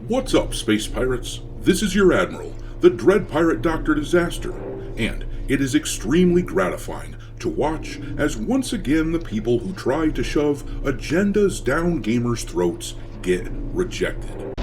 What's up, space pirates? This is your admiral, the Dread Pirate Dr. Disaster, and it is extremely gratifying to watch as once again the people who try to shove agendas down gamers' throats get rejected.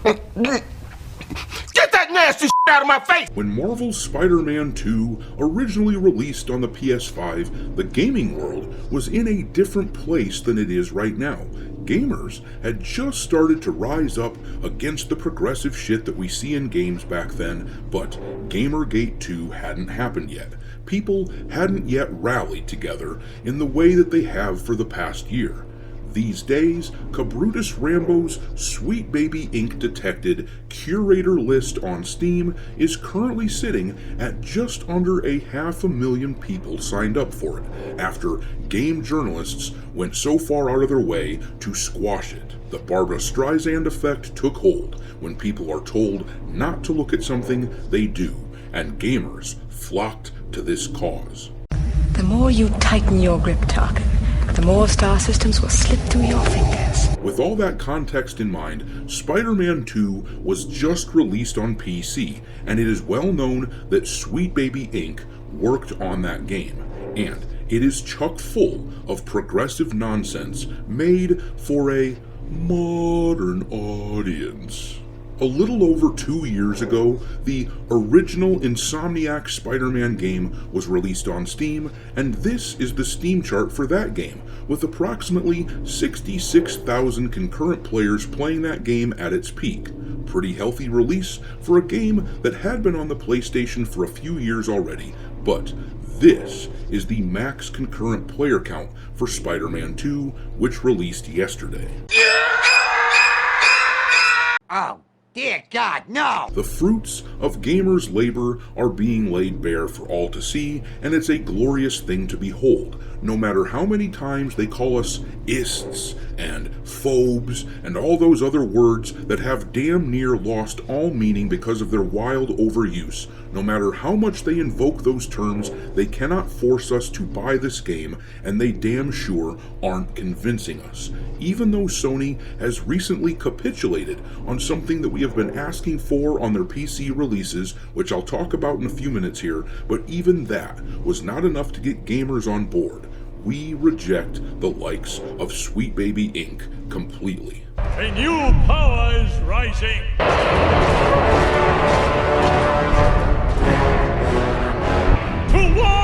Get that nasty shit out of my face! When Marvel's Spider-Man 2 originally released on the PS5, the gaming world was in a different place than it is right now. Gamers had just started to rise up against the progressive shit that we see in games back then, but Gamergate 2 hadn't happened yet. People hadn't yet rallied together in the way that they have for the past year. These days, Cabrutus Rambo's Sweet Baby Inc. detected curator list on Steam is currently sitting at just under 500,000 people signed up for it, after game journalists went so far out of their way to squash it. The Barbra Streisand effect took hold. When people are told not to look at something, they do, and gamers flocked to this cause. The more you tighten your grip, Tarkin, the more star systems will slip through your fingers. With all that context in mind, Spider-Man 2 was just released on PC, and it is well known that Sweet Baby Inc. worked on that game, and it is chock full of progressive nonsense made for a modern audience. A little over 2 years ago, the original Insomniac Spider-Man game was released on Steam, and this is the Steam chart for that game, with approximately 66,000 concurrent players playing that game at its peak. Pretty healthy release for a game that had been on the PlayStation for a few years already, but this is the max concurrent player count for Spider-Man 2, which released yesterday. Oh, dear God, no! The fruits of gamers' labor are being laid bare for all to see, and it's a glorious thing to behold, no matter how many times they call us ists and phobes and all those other words that have damn near lost all meaning because of their wild overuse. No matter how much they invoke those terms, they cannot force us to buy this game, and they damn sure aren't convincing us. Even though Sony has recently capitulated on something that we have been asking for on their PC releases, which I'll talk about in a few minutes here, but even that was not enough to get gamers on board. We reject the likes of Sweet Baby Inc. completely. A new power is rising. To war!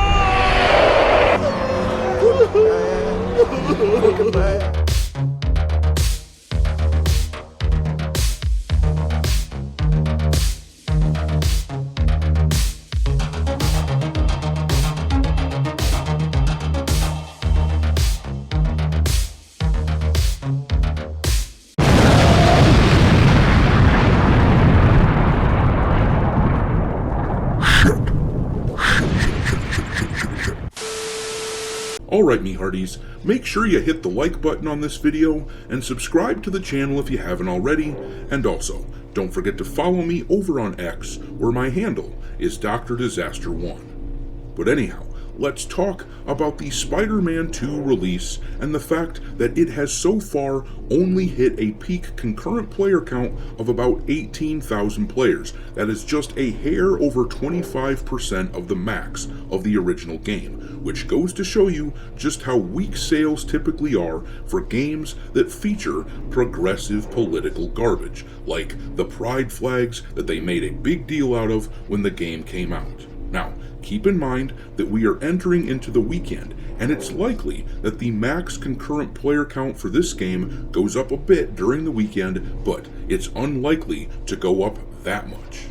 Alright, me hearties, make sure you hit the like button on this video and subscribe to the channel if you haven't already, and also, don't forget to follow me over on X, where my handle is Dr. Disaster 1. But anyhow, let's talk about the Spider-Man 2 release and the fact that it has so far only hit a peak concurrent player count of about 18,000 players. That is just a hair over 25% of the max of the original game, which goes to show you just how weak sales typically are for games that feature progressive political garbage, like the pride flags that they made a big deal out of when the game came out. Now, keep in mind that we are entering into the weekend, and it's likely that the max concurrent player count for this game goes up a bit during the weekend, but it's unlikely to go up that much.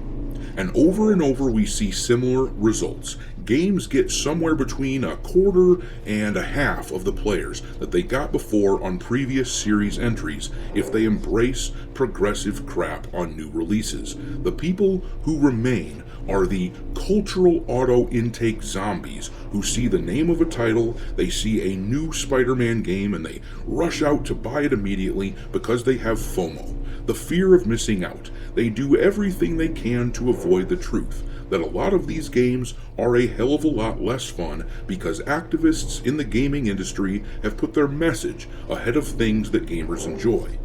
And over we see similar results. Games get somewhere between a quarter and a half of the players that they got before on previous series entries if they embrace progressive crap on new releases. The people who remain are the cultural auto-intake zombies who see the name of a title, they see a new Spider-Man game, and they rush out to buy it immediately because they have FOMO. the fear of missing out. They do everything they can to avoid the truth that a lot of these games are a hell of a lot less fun because activists in the gaming industry have put their message ahead of things that gamers enjoy.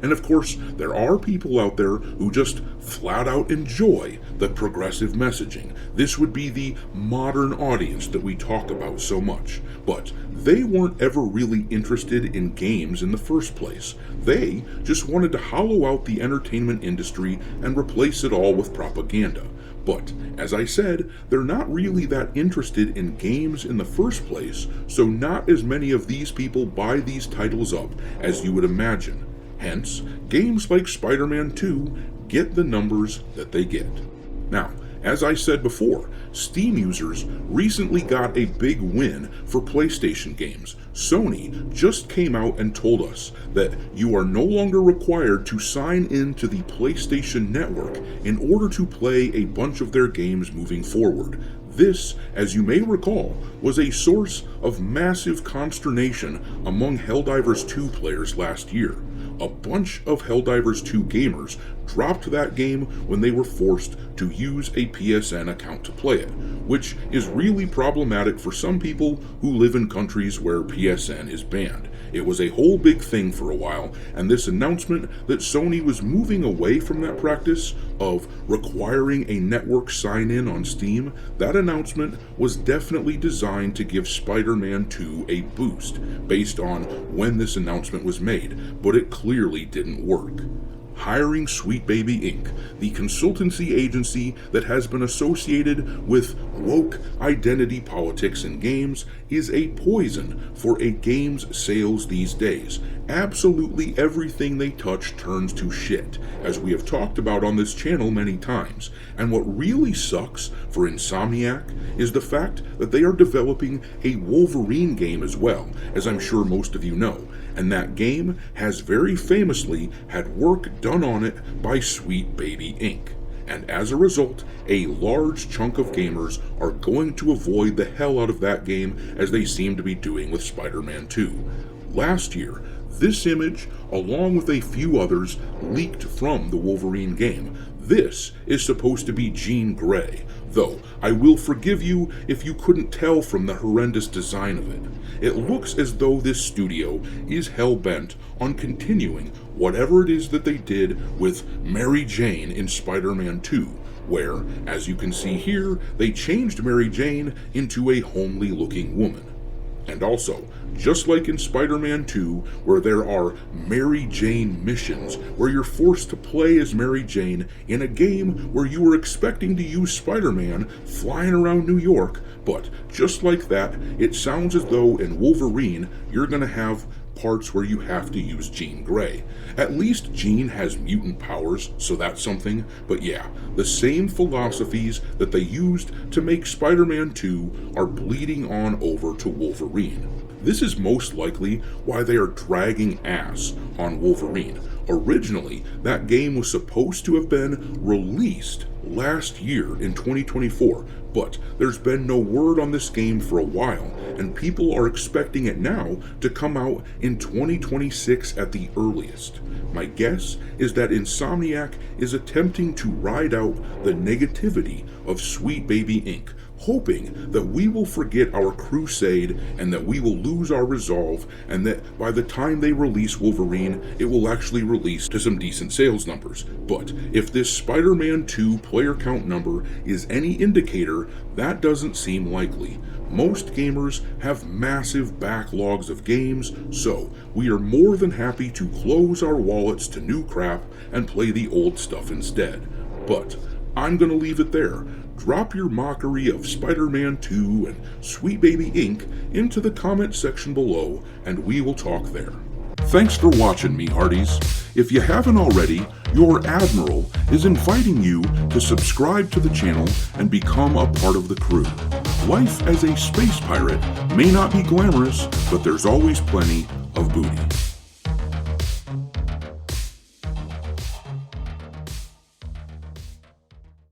And of course, there are people out there who just flat out enjoy the progressive messaging. This would be the modern audience that we talk about so much. But they weren't ever really interested in games in the first place. They just wanted to hollow out the entertainment industry and replace it all with propaganda. But, as I said, they're not really that interested in games in the first place, so not as many of these people buy these titles up as you would imagine. Hence, games like Spider-Man 2 get the numbers that they get. Now, as I said before, Steam users recently got a big win for PlayStation games. Sony just came out and told us that you are no longer required to sign in to the PlayStation Network in order to play a bunch of their games moving forward. This, as you may recall, was a source of massive consternation among Helldivers 2 players last year. A bunch of Helldivers 2 gamers dropped that game when they were forced to use a PSN account to play it, which is really problematic for some people who live in countries where PSN is banned. It was a whole big thing for a while, and this announcement that Sony was moving away from that practice of requiring a network sign-in on Steam, that announcement was definitely designed to give Spider-Man 2 a boost based on when this announcement was made, but it clearly didn't work. Hiring Sweet Baby Inc., the consultancy agency that has been associated with woke identity politics in games, is a poison for a game's sales these days. Absolutely everything they touch turns to shit, as we have talked about on this channel many times. And what really sucks for Insomniac is the fact that they are developing a Wolverine game as well, as I'm sure most of you know. And that game has very famously had work done on it by Sweet Baby Inc. And as a result, a large chunk of gamers are going to avoid the hell out of that game as they seem to be doing with Spider-Man 2. Last year, this image, along with a few others, leaked from the Wolverine game. This is supposed to be Jean Grey, though I will forgive you if you couldn't tell from the horrendous design of it. It looks as though this studio is hell-bent on continuing whatever it is that they did with Mary Jane in Spider-Man 2, where, as you can see here, they changed Mary Jane into a homely-looking woman. And also, just like in Spider-Man 2, where there are Mary Jane missions, where you're forced to play as Mary Jane in a game where you were expecting to use Spider-Man flying around New York, but just like that, it sounds as though in Wolverine, you're going to have parts where you have to use Jean Grey. At least Jean has mutant powers, so that's something, but yeah, the same philosophies that they used to make Spider-Man 2 are bleeding on over to Wolverine. This is most likely why they are dragging ass on Wolverine. Originally, that game was supposed to have been released last year in 2024, but there's been no word on this game for a while, and people are expecting it now to come out in 2026 at the earliest. My guess is that Insomniac is attempting to ride out the negativity of Sweet Baby Inc., hoping that we will forget our crusade and that we will lose our resolve, and that by the time they release Wolverine, it will actually release to some decent sales numbers. But if this Spider-Man 2 player count number is any indicator, that doesn't seem likely. Most gamers have massive backlogs of games, so we are more than happy to close our wallets to new crap and play the old stuff instead. But I'm gonna leave it there. Drop your mockery of Spider-Man 2 and Sweet Baby Inc. into the comment section below, and we will talk there. Thanks for watching, me hearties. If you haven't already, your Admiral is inviting you to subscribe to the channel and become a part of the crew. Life as a space pirate may not be glamorous, but there's always plenty of booty.